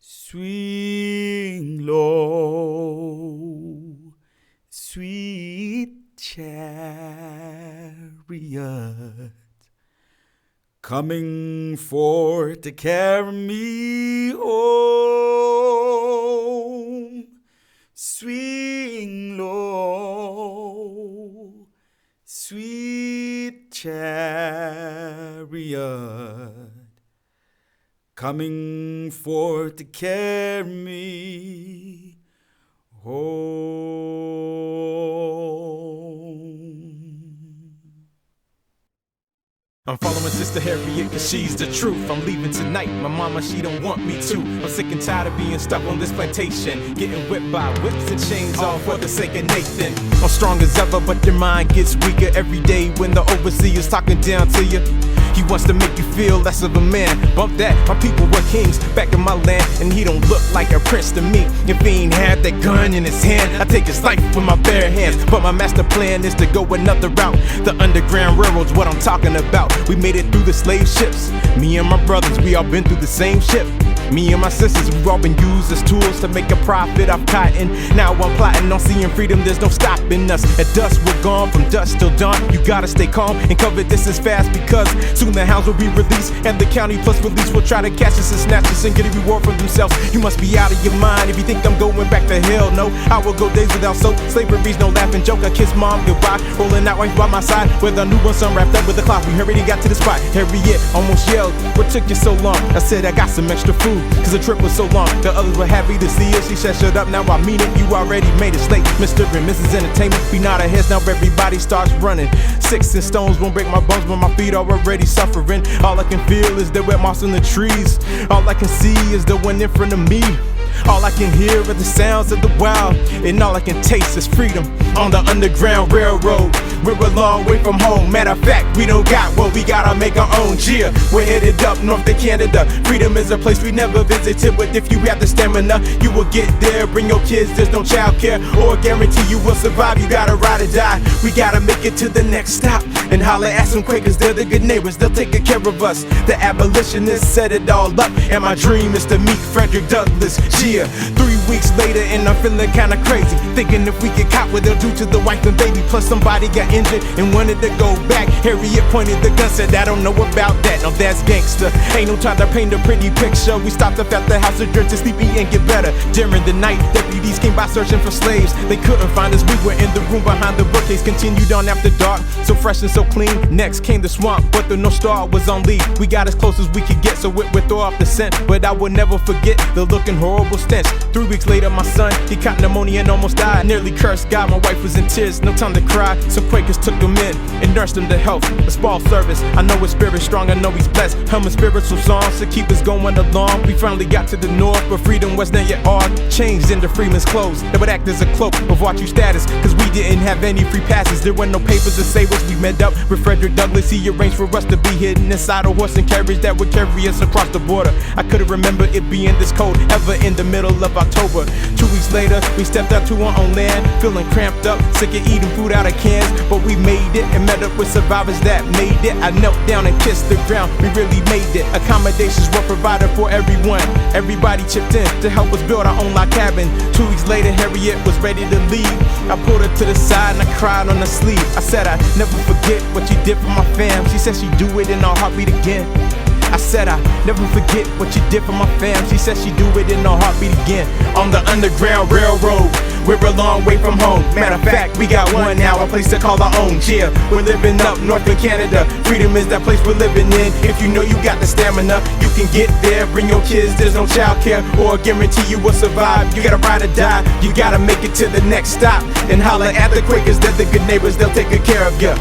Swing low, sweet chariot, coming forth to carry me home. Swing low, sweet chariot, coming forth to carry me home. I'm following Sister Harriet cause she's the truth. I'm leaving tonight, my mama, she don't want me to. I'm sick and tired of being stuck on this plantation, getting whipped by whips and chains all for the sake of Nathan. I'm strong as ever, but your mind gets weaker every day when the overseer's talking down to you. He wants to make you feel less of a man. Bump that, my people were kings back in my land, and he don't look like a prince to me. If he ain't had that gun in his hand, I take his life with my bare hands. But my master plan is to go another route. The Underground Railroad's what I'm talking about. We made it through the slave ships. Me and my brothers, we all been through the same ship. Me and my sisters, we've all been used as tools to make a profit off cotton. Now I'm plotting on seeing freedom, there's no stopping us. At dusk, we're gone, from dusk till dawn. You gotta stay calm and cover this as fast, because soon the hounds will be released, and the county plus police will try to catch us and snatch us and get a reward for themselves. You must be out of your mind if you think I'm going back to hell. No, I will go days without soap. Slavery's no laughing joke. I kiss mom goodbye, rolling out wife by my side with a newborn son wrapped up with a cloth. We already got to the spot. Harriet almost yelled, "What took you so long?" I said, "I got some extra food, cause the trip was so long." The others were happy to see us. She said, "Shut up, now I mean it. You already made it late, Mr. and Mrs. Entertainment." We nod our heads, now everybody starts running. Sticks and stones won't break my bones, but my feet are already suffering. All I can feel is the wet moss in the trees. All I can see is the one in front of me. All I can hear are the sounds of the wild, and all I can taste is freedom on the Underground Railroad. We're a long way from home. Matter of fact, we don't got what we gotta make our own. Yeah, we're headed up north to Canada. Freedom is a place we never visited, but if you have the stamina, you will get there. Bring your kids, there's no child care or guarantee you will survive. You gotta ride or die. We gotta make it to the next stop and holler at some Quakers. They're the good neighbors, they'll take good care of us. The abolitionists set it all up, and my dream is to meet Frederick Douglass. Yeah, 3 weeks later and I'm feeling kinda crazy, thinking if we get caught, what they'll do to the wife and baby. Plus somebody got injured and wanted to go back. Harriet pointed the gun, said, "I don't know about that." Now that's gangster. Ain't no time to paint a pretty picture. We stopped up at the house to drink, to sleep, eat, and get better. During the night, deputies came by searching for slaves. They couldn't find us, we were in the room behind the bookcase. Continued on after dark, so fresh and so clean. Next came the swamp, but the North Star was on lead. We got as close as we could get, so it would throw off the scent. But I will never forget the looking horrible stench. 3 weeks later, my son, he caught pneumonia and almost died. Nearly cursed God, my wife was in tears, no time to cry. Some Quakers took him in and nursed him to health. A small service, I know his spirit's strong, I know he's blessed. Humming spiritual songs to keep us going along. We finally got to the north, but freedom was not yet all changed into freeman's clothes. That would act as a cloak of watch you status, cause we didn't have any free passes. There were no papers to save us. We met up with Frederick Douglass. He arranged for us to be hidden inside a horse and carriage that would carry us across the border. I couldn't remember it being this cold ever in the middle of October. 2 weeks later, we stepped out to our own land, feeling cramped up, sick of eating food out of cans. But we made it and met up with survivors that made it. I knelt down and kissed the ground, we really made it. Accommodations were provided for everyone. Everybody chipped in to help us build our own log cabin. 2 weeks later, Harriet was ready to leave. I pulled her to the side and I cried on her sleeve. I said, "I never forget what you did for my fam." She said she'd do it in her heartbeat again. I said, "I never forget what you did for my fam." She said she'd do it in her heartbeat again. On the Underground Railroad, we're a long way from home. Matter of fact, we got one now, a place to call our own. Yeah, we're living up north in Canada. Freedom is that place we're living in. If you know you got the stamina, you can get there. Bring your kids, there's no child care or guarantee you will survive. You gotta ride or die, you gotta make it to the next stop and holler at the Quakers. They're the good neighbors, they'll take good care of you.